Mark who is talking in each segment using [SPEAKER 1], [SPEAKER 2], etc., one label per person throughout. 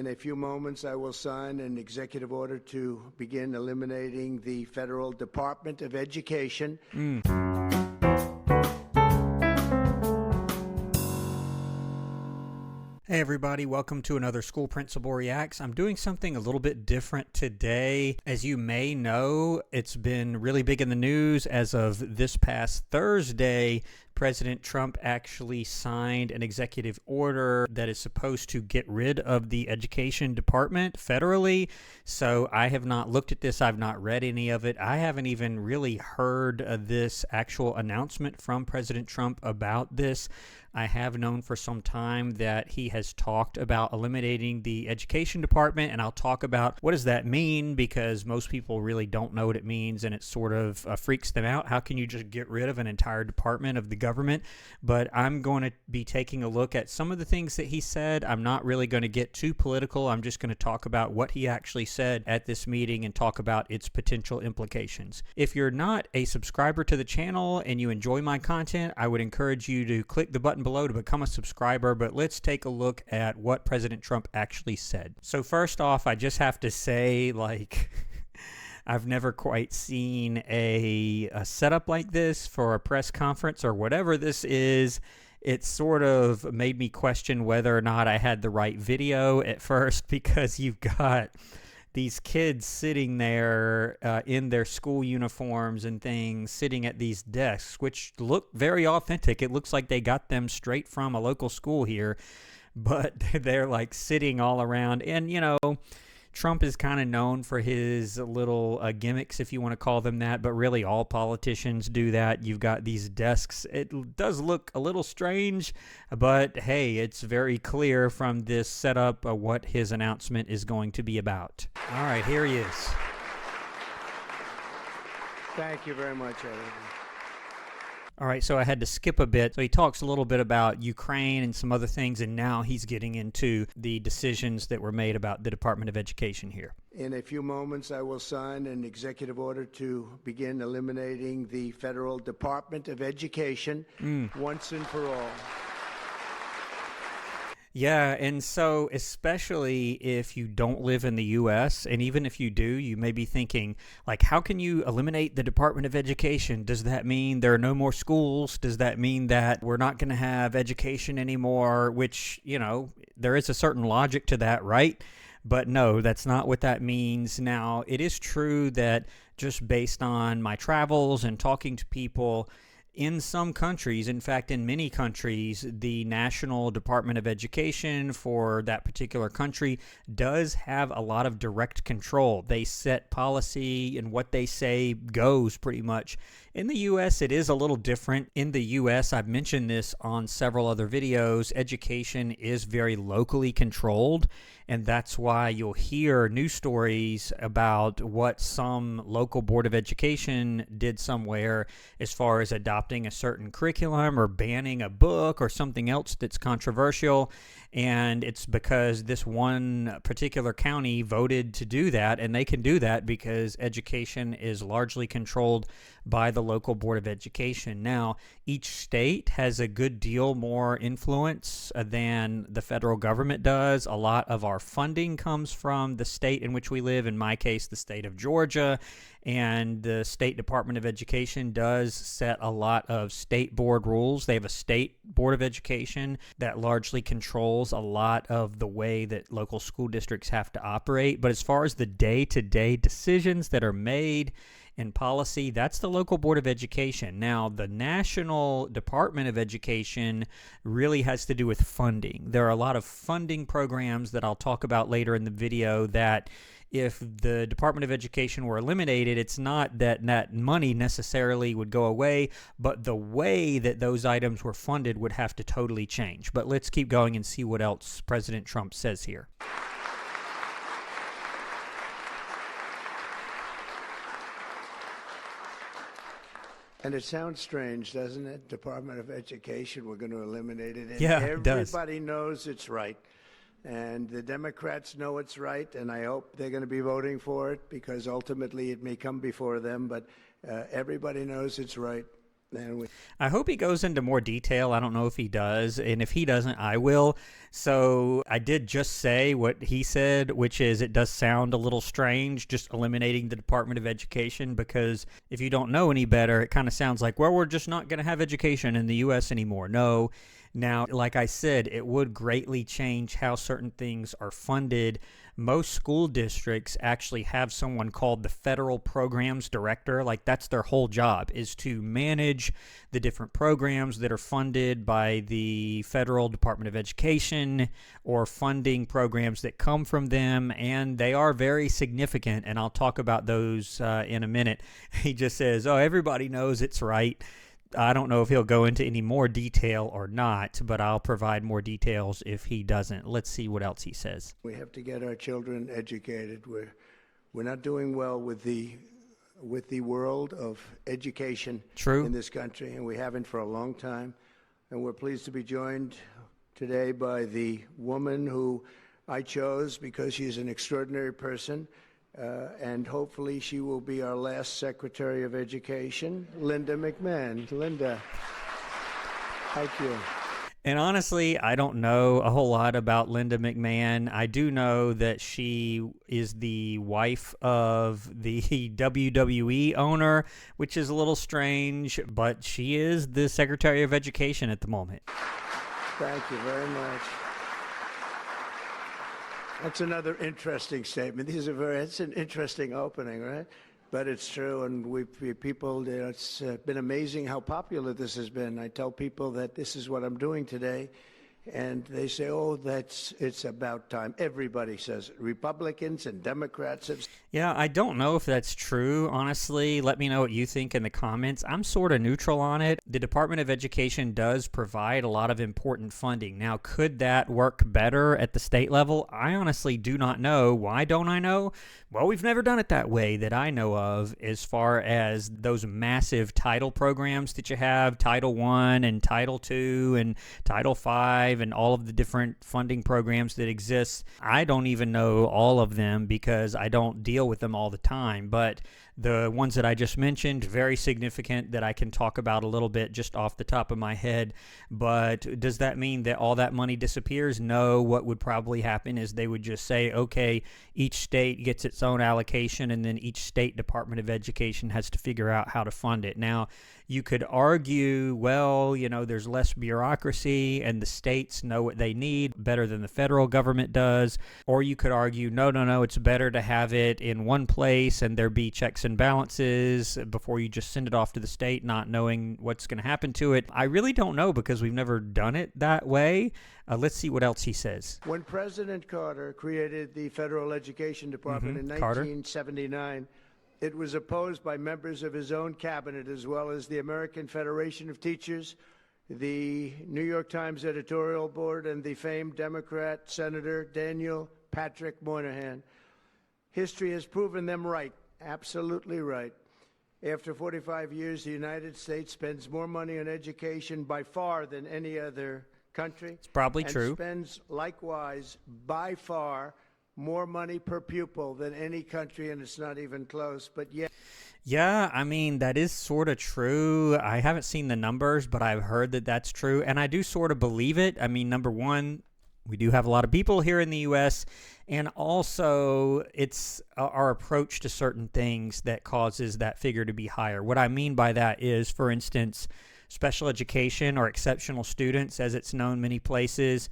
[SPEAKER 1] In a few moments, I will sign an executive order to begin eliminating the Federal Department of Education.
[SPEAKER 2] Hey everybody, welcome to another School Principal Reacts. I'm doing something a little bit different today. As you may know, it's been really big in the news. As of this past Thursday, President Trump actually signed an executive order that is supposed to get rid of the education department federally. So I have not looked at this. I've not read any of it. I haven't even really heard this actual announcement from President Trump about this. I have known for some time that he has talked about eliminating the education department, and I'll talk about what does that mean, because most people really don't know what it means, and it sort of freaks them out. How can you just get rid of an entire department of the government? But I'm going to be taking a look at some of the things that he said. I'm not really going to get too political. I'm just going to talk about what he actually said at this meeting and talk about its potential implications. If you're not a subscriber to the channel and you enjoy my content, I would encourage you to click the button below to become a subscriber. But let's take a look at what President Trump actually said. So first off, I just have to say, I've never quite seen a setup like this for a press conference or whatever this is. It sort of made me question whether or not I had the right video at first, because you've got these kids sitting there in their school uniforms and things, sitting at these desks, which look very authentic. It looks like they got them straight from a local school here, but they're like sitting all around. And, you know, Trump is kind of known for his little gimmicks, if you want to call them that, but really all politicians do that. You've got these desks. It does look a little strange, but hey, it's very clear from this setup what his announcement is going to be about. All right, here he is.
[SPEAKER 1] Thank you very much, Evan.
[SPEAKER 2] All right, so I had to skip a bit. So he talks a little bit about Ukraine and some other things, and now he's getting into the decisions that were made about the Department of Education here.
[SPEAKER 1] In a few moments, I will sign an executive order to begin eliminating the Federal Department of Education once and for all.
[SPEAKER 2] Yeah, and so especially if you don't live in the U.S., and even if you do, you may be thinking, like, how can you eliminate the Department of Education? Does that mean there are no more schools? Does that mean that we're not going to have education anymore? Which, you know, there is a certain logic to that, right? But no, that's not what that means. Now, it is true that just based on my travels and talking to people, in some countries, in fact, in many countries, the National Department of Education for that particular country does have a lot of direct control. They set policy, and what they say goes pretty much. In the U.S., it is a little different. In the U.S., I've mentioned this on several other videos, education is very locally controlled, and that's why you'll hear news stories about what some local board of education did somewhere as far as adopting a certain curriculum or banning a book or something else that's controversial. And it's because this one particular county voted to do that, and they can do that because education is largely controlled by the local board of education. Now, each state has a good deal more influence than the federal government does. A lot of our funding comes from the state in which we live, in my case, the state of Georgia, and the State Department of Education does set a lot of state board rules. They have a state board of education that largely controls a lot of the way that local school districts have to operate. But as far as the day-to-day decisions that are made in policy, that's the local board of education. Now, the National Department of Education really has to do with funding. There are a lot of funding programs that I'll talk about later in the video that if the Department of Education were eliminated, it's not that that money necessarily would go away, but the way that those items were funded would have to totally change. But let's keep going and see what else President Trump says here.
[SPEAKER 1] And it sounds strange, doesn't it? Department of Education, we're going to eliminate it. And
[SPEAKER 2] yeah, it does.
[SPEAKER 1] Everybody knows it's right. And the Democrats know it's right, and I hope they're going to be voting for it because ultimately it may come before them, but everybody knows it's right. And we,
[SPEAKER 2] I hope he goes into more detail. I don't know if he does. And if he doesn't, I will. So I did just say what he said, which is it does sound a little strange just eliminating the Department of Education, because if you don't know any better, it kind of sounds like, well, we're just not going to have education in the U.S. anymore. No. Now, like I said, it would greatly change how certain things are funded. Most school districts actually have someone called the Federal Programs Director. Like, that's their whole job, is to manage the different programs that are funded by the Federal Department of Education or funding programs that come from them, and they are very significant, and I'll talk about those in a minute. He just says, oh, everybody knows it's right. I don't know if he'll go into any more detail or not, but I'll provide more details if he doesn't. Let's see what else he says.
[SPEAKER 1] we have to get our children educated. We're not doing well with the world of education
[SPEAKER 2] True.
[SPEAKER 1] in this country, and we haven't for a long time. And we're pleased to be joined today by the woman who I chose because she's an extraordinary person. And hopefully she will be our last Secretary of Education, Linda McMahon. Linda, thank you.
[SPEAKER 2] And honestly, I don't know a whole lot about Linda McMahon. I do know that she is the wife of the WWE owner, which is a little strange, but she is the Secretary of Education at the moment.
[SPEAKER 1] Thank you very much. That's another interesting statement. It's an interesting opening, right? But it's true, and people, it's been amazing how popular this has been. I tell people that this is what I'm doing today, and they say, oh, it's about time. Everybody says it. Republicans and Democrats have.
[SPEAKER 2] Yeah, I don't know if that's true, honestly. Let me know what you think in the comments. I'm sort of neutral on it. The Department of Education does provide a lot of important funding. Now, could that work better at the state level? I honestly do not know. Why don't I know? Well, we've never done it that way that I know of, as far as those massive title programs that you have, Title I and Title II and Title V and all of the different funding programs that exist. I don't even know all of them because I don't deal with them all the time, but the ones that I just mentioned, very significant, that I can talk about a little bit just off the top of my head. But does that mean that all that money disappears? No. What would probably happen is they would just say, okay, each state gets its own allocation, and then each state Department of Education has to figure out how to fund it. Now, you could argue, well, there's less bureaucracy and the states know what they need better than the federal government does. Or you could argue, no, it's better to have it in one place and there be checks and balances before you just send it off to the state, not knowing what's going to happen to it. I really don't know because we've never done it that way. Let's see what else he says.
[SPEAKER 1] When President Carter created the Federal Education Department in
[SPEAKER 2] Carter.
[SPEAKER 1] 1979, it was opposed by members of his own cabinet, as well as the American Federation of Teachers, the New York Times editorial board, and the famed Democrat Senator Daniel Patrick Moynihan. History has proven them right, absolutely right. After 45 years, the United States spends more money on education by far than any other country.
[SPEAKER 2] It's probably true.
[SPEAKER 1] And spends likewise by far more money per pupil than any country, and it's not even close. But yet,
[SPEAKER 2] yeah, I mean, that is sort of true. I haven't seen the numbers, but I've heard that that's true, and I do sort of believe it. I mean, number one, we do have a lot of people here in the U.S., and also it's our approach to certain things that causes that figure to be higher. What I mean by that is, for instance, special education or exceptional students, as it's known many places,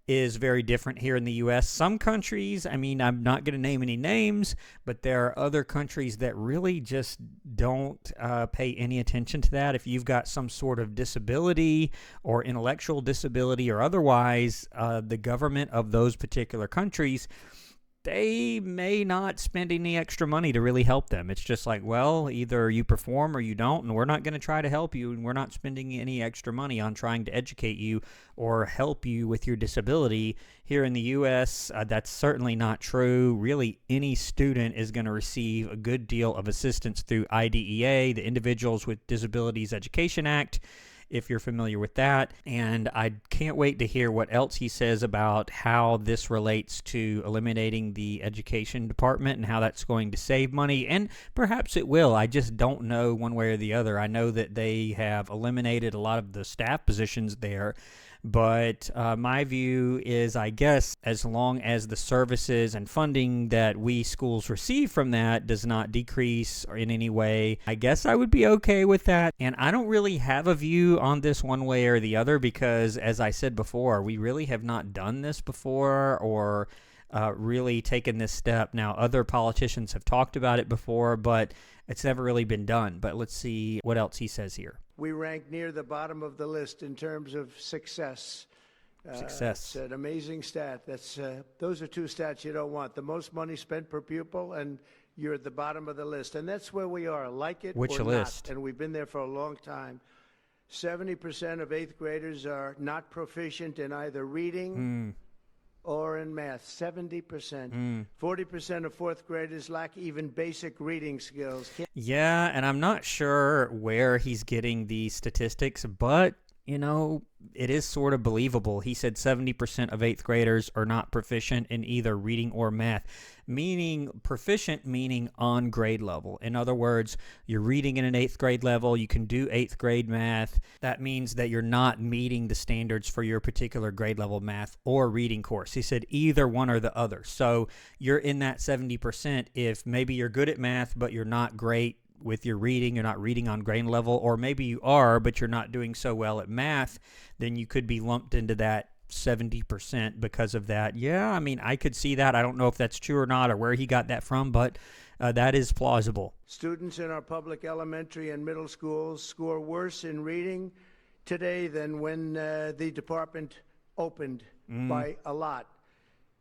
[SPEAKER 2] is very different here in the U.S. Some countries, I mean, I'm not going to name any names, but there are other countries that really just don't pay any attention to that. If you've got some sort of disability or intellectual disability or otherwise, the government of those particular countries, they may not spend any extra money to really help them. It's just like, well, either you perform or you don't, and we're not going to try to help you, and we're not spending any extra money on trying to educate you or help you with your disability. Here in the U.S., that's certainly not true. Really, any student is going to receive a good deal of assistance through IDEA, the Individuals with Disabilities Education Act. if you're familiar with that. And I can't wait to hear what else he says about how this relates to eliminating the education department and how that's going to save money. And perhaps it will. I just don't know one way or the other. I know that they have eliminated a lot of the staff positions there. But my view is, I guess, as long as the services and funding that we schools receive from that does not decrease or in any way, I guess I would be okay with that. And I don't really have a view on this one way or the other because, as I said before, we really have not done this before or really taken this step. Now, other politicians have talked about it before, but it's never really been done. But let's see what else he says here.
[SPEAKER 1] We rank near the bottom of the list in terms of success.
[SPEAKER 2] Success.
[SPEAKER 1] It's an amazing stat. Those are two stats you don't want. The most money spent per pupil, and you're at the bottom of the list. And that's where we are, like it
[SPEAKER 2] Which
[SPEAKER 1] or
[SPEAKER 2] list?
[SPEAKER 1] not. And we've been there for a long time. 70% of eighth graders are not proficient in either reading or in math. 70%. 40% of fourth graders lack even basic reading skills.
[SPEAKER 2] Yeah, and I'm not sure where he's getting these statistics, but, you know, it is sort of believable. He said 70% of eighth graders are not proficient in either reading or math, meaning proficient, meaning on grade level. In other words, you're reading in an eighth grade level, you can do eighth grade math. That means that you're not meeting the standards for your particular grade level math or reading course. He said either one or the other. So you're in that 70% if maybe you're good at math, but you're not great with your reading, you're not reading on grade level, or maybe you are, but you're not doing so well at math, then you could be lumped into that 70% because of that. Yeah, I mean, I could see that. I don't know if that's true or not or where he got that from, but that is plausible.
[SPEAKER 1] Students in our public elementary and middle schools score worse in reading today than when the department opened by a lot.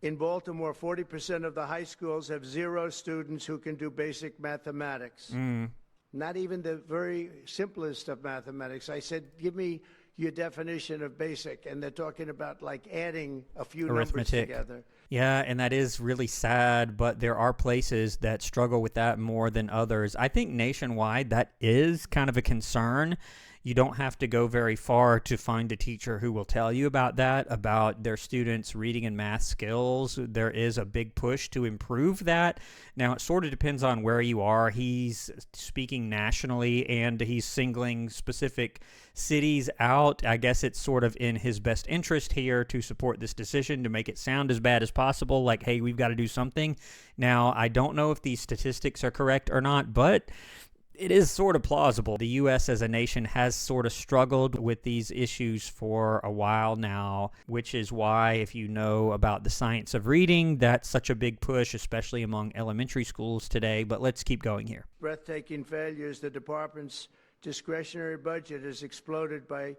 [SPEAKER 1] In Baltimore, 40% of the high schools have 0 students who can do basic mathematics. Not even the very simplest of mathematics. I said, give me your definition of basic, and they're talking about like adding a few numbers together.
[SPEAKER 2] Yeah, and that is really sad, but there are places that struggle with that more than others. I think nationwide that is kind of a concern. You don't have to go very far to find a teacher who will tell you about that, about their students' reading and math skills. There is a big push to improve that. Now, it sort of depends on where you are. He's speaking nationally, and he's singling specific cities out. I guess it's sort of in his best interest here to support this decision, to make it sound as bad as possible, like, hey, we've got to do something. Now, I don't know if these statistics are correct or not, but it is sort of plausible. The U.S. as a nation has sort of struggled with these issues for a while now, which is why, if you know about the science of reading, that's such a big push, especially among elementary schools today. But let's keep going here.
[SPEAKER 1] Breathtaking failures. The department's discretionary budget has exploded by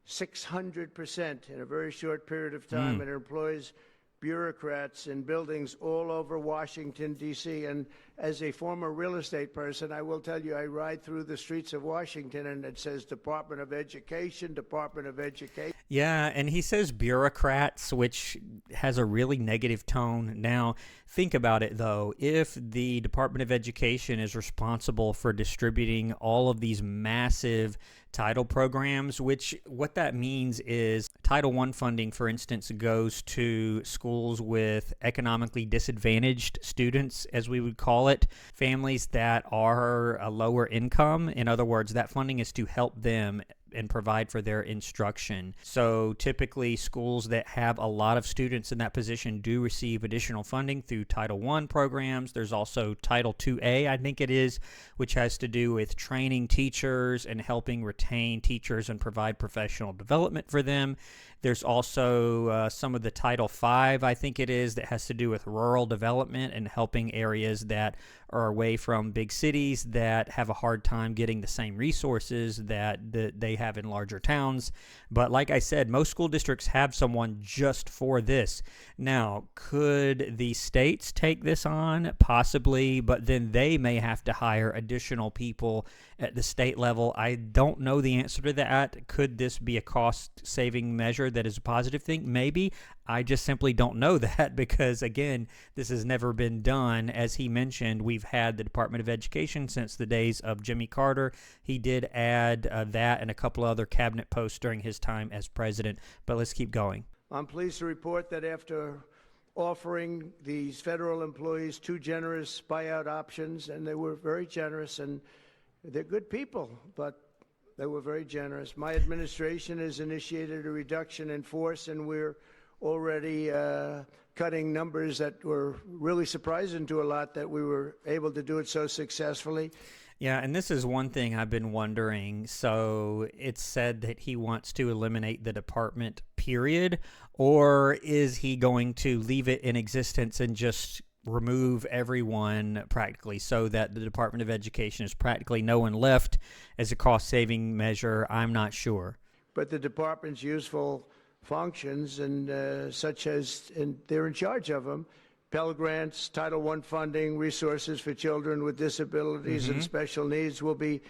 [SPEAKER 1] 600% in a very short period of time, and it employs bureaucrats in buildings all over Washington, D.C. And as a former real estate person, I will tell you, I ride through the streets of Washington and it says Department of Education, Department of Education.
[SPEAKER 2] Yeah, and he says bureaucrats, which has a really negative tone. Now, think about it, though. If the Department of Education is responsible for distributing all of these massive Title programs, which what that means is Title I funding, for instance, goes to schools with economically disadvantaged students, as we would call it, families that are a lower income. In other words, that funding is to help them and provide for their instruction. So typically schools that have a lot of students in that position do receive additional funding through Title I programs. There's also Title IIA, I think it is, which has to do with training teachers and helping retain teachers and provide professional development for them. There's also some of the Title V, I think it is, that has to do with rural development and helping areas that are away from big cities that have a hard time getting the same resources that they have in larger towns. But like I said, most school districts have someone just for this. Now, could the states take this on? Possibly, but then they may have to hire additional people at the state level. I don't know the answer to that. Could this be a cost-saving measure future that is a positive thing? Maybe. I just simply don't know that because, again, this has never been done. As he mentioned, we've had the Department of Education since the days of Jimmy Carter. He did add that and a couple other cabinet posts during his time as president. But let's keep going.
[SPEAKER 1] I'm pleased to report that after offering these federal employees 2 generous buyout options, and they were very generous, and they're good people, but they were very generous. My administration has initiated a reduction in force, and we're already cutting numbers that were really surprising to a lot that we were able to do it so successfully.
[SPEAKER 2] Yeah, and this is one thing I've been wondering. So it's said that he wants to eliminate the department, period, or is he going to leave it in existence and just remove everyone practically so that the Department of Education is practically no one left as a cost-saving measure? I'm not sure.
[SPEAKER 1] But the department's useful functions, and such as, and they're in charge of them, Pell Grants, Title I funding, resources for children with disabilities and special needs will be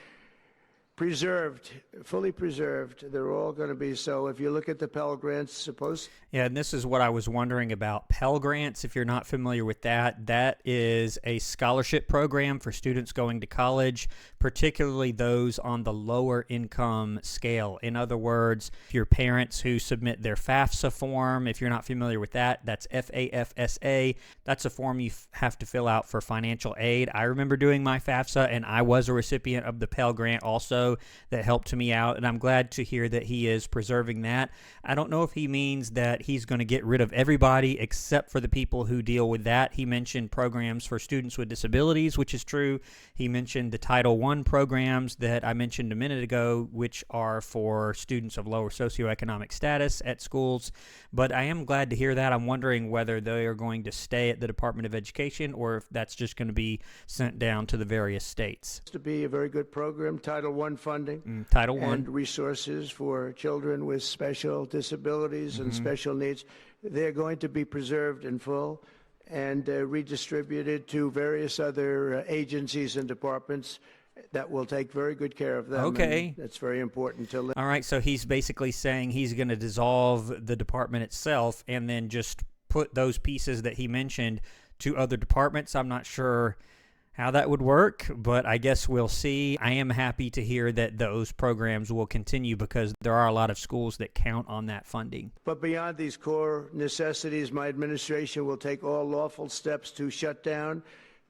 [SPEAKER 1] preserved, fully preserved. They're all going to be. So if you look at the Pell Grants, suppose.
[SPEAKER 2] Yeah, and this is what I was wondering about Pell Grants. If you're not familiar with that, that is a scholarship program for students going to college, particularly those on the lower income scale. In other words, your parents who submit their FAFSA form, if you're not familiar with that, that's FAFSA. That's a form you have to fill out for financial aid. I remember doing my FAFSA, and I was a recipient of the Pell Grant also. That helped me out, and I'm glad to hear that he is preserving that. I don't know if he means that he's going to get rid of everybody except for the people who deal with that. He mentioned programs for students with disabilities, which is true. He mentioned the Title I programs that I mentioned a minute ago, which are for students of lower socioeconomic status at schools. But I am glad to hear that. I'm wondering whether they are going to stay at the Department of Education or if that's just going to be sent down to the various states.
[SPEAKER 1] To be a very good program, Title I funding,
[SPEAKER 2] Title I.
[SPEAKER 1] and resources for children with special disabilities and special needs. They're going to be preserved in full and redistributed to various other agencies and departments that will take very good care of them.
[SPEAKER 2] Okay.
[SPEAKER 1] That's very important to live.
[SPEAKER 2] All right, so he's basically saying he's going to dissolve the department itself and then just put those pieces that he mentioned to other departments. I'm not sure how that would work, but I guess we'll see. I am happy to hear that those programs will continue because there are a lot of schools that count on that funding.
[SPEAKER 1] But beyond these core necessities, my administration will take all lawful steps to shut down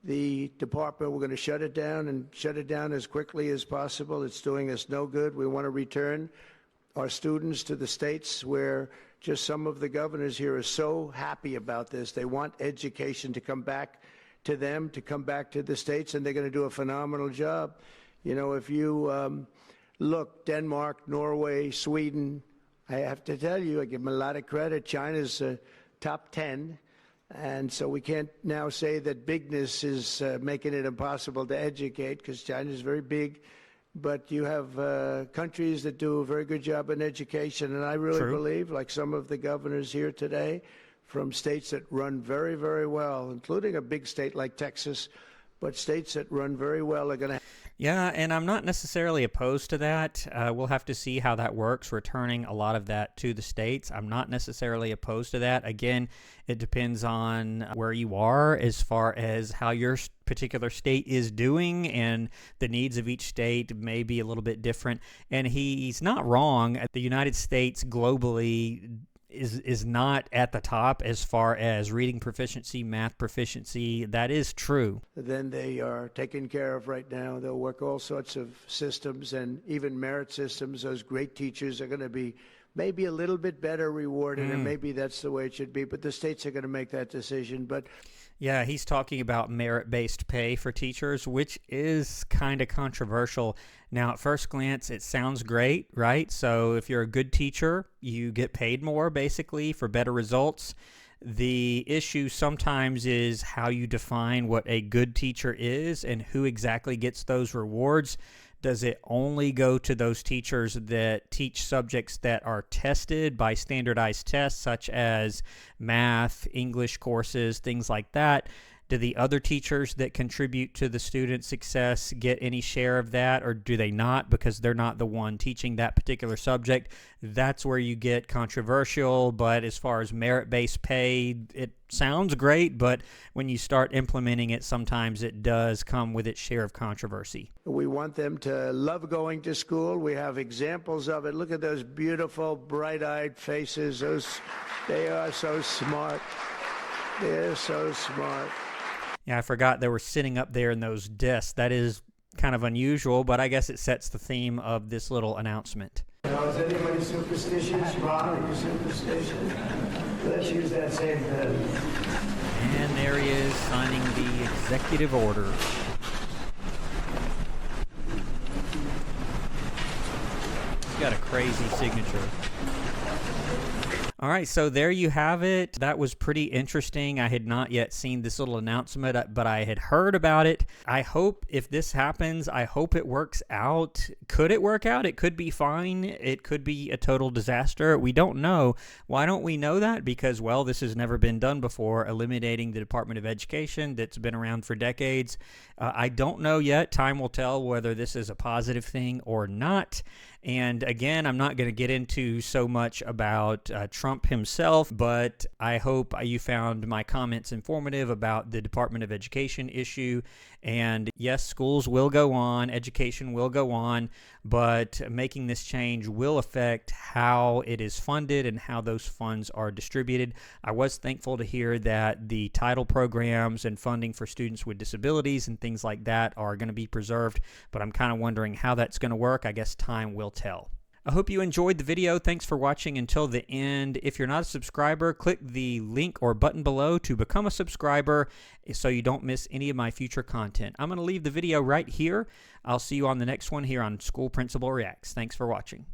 [SPEAKER 1] the department. We're going to shut it down and shut it down as quickly as possible. It's doing us no good. We want to return our students to the states where just some of the governors here are so happy about this. They want education to come back to them, to come back to the states, and they're going to do a phenomenal job. You know, if you look, Denmark, Norway, Sweden, I have to tell you, I give them a lot of credit. China's top 10, and so we can't now say that bigness is making it impossible to educate because China's very big. But you have countries that do a very good job in education, and I really believe, like some of the governors here today, from states that run very, very well, including a big state like Texas, but states that run very well are going to.
[SPEAKER 2] Yeah, and I'm not necessarily opposed to that. We'll have to see how that works, returning a lot of that to the states. I'm not necessarily opposed to that. Again, it depends on where you are as far as how your particular state is doing, and the needs of each state may be a little bit different. And he's not wrong. The United States globally is not at the top as far as reading proficiency, math proficiency. That is true.
[SPEAKER 1] Then they are taken care of right now. They'll work all sorts of systems and even merit systems. Those great teachers are going to be maybe a little bit better rewarded, and maybe that's the way it should be. But the states are going to make that decision. But
[SPEAKER 2] yeah, he's talking about merit-based pay for teachers, which is kind of controversial. Now, at first glance, it sounds great, right? So if you're a good teacher, you get paid more, basically, for better results. The issue sometimes is how you define what a good teacher is and who exactly gets those rewards. Does it only go to those teachers that teach subjects that are tested by standardized tests, such as math, English courses, things like that? Do the other teachers that contribute to the student success get any share of that, or do they not because they're not the one teaching that particular subject? That's where you get controversial. But as far as merit-based pay, it sounds great, but when you start implementing it, sometimes it does come with its share of controversy.
[SPEAKER 1] We want them to love going to school. We have examples of it. Look at those beautiful, bright-eyed faces. They are so smart. They're so smart.
[SPEAKER 2] Yeah, I forgot they were sitting up there in those desks. That is kind of unusual, but I guess it sets the theme of this little announcement.
[SPEAKER 1] Now, is anybody superstitious? Ron, are you superstitious? Let's use that same pen.
[SPEAKER 2] And there he is signing the executive order. He's got a crazy signature. All right, so there you have it. That was pretty interesting. I had not yet seen this little announcement, but I had heard about it. I hope if this happens, I hope it works out. Could it work out? It could be fine. It could be a total disaster. We don't know. Why don't we know that? Because, well, this has never been done before, eliminating the Department of Education that's been around for decades. I don't know yet. Time will tell whether this is a positive thing or not. And again, I'm not going to get into so much about Trump himself, but I hope you found my comments informative about the Department of Education issue. And yes, schools will go on, education will go on, but making this change will affect how it is funded and how those funds are distributed. I was thankful to hear that the title programs and funding for students with disabilities and things like that are going to be preserved, but I'm kind of wondering how that's going to work. I guess time will tell. I hope you enjoyed the video. Thanks for watching until the end. If you're not a subscriber, click the link or button below to become a subscriber so you don't miss any of my future content. I'm going to leave the video right here. I'll see you on the next one here on School Principal Reacts. Thanks for watching.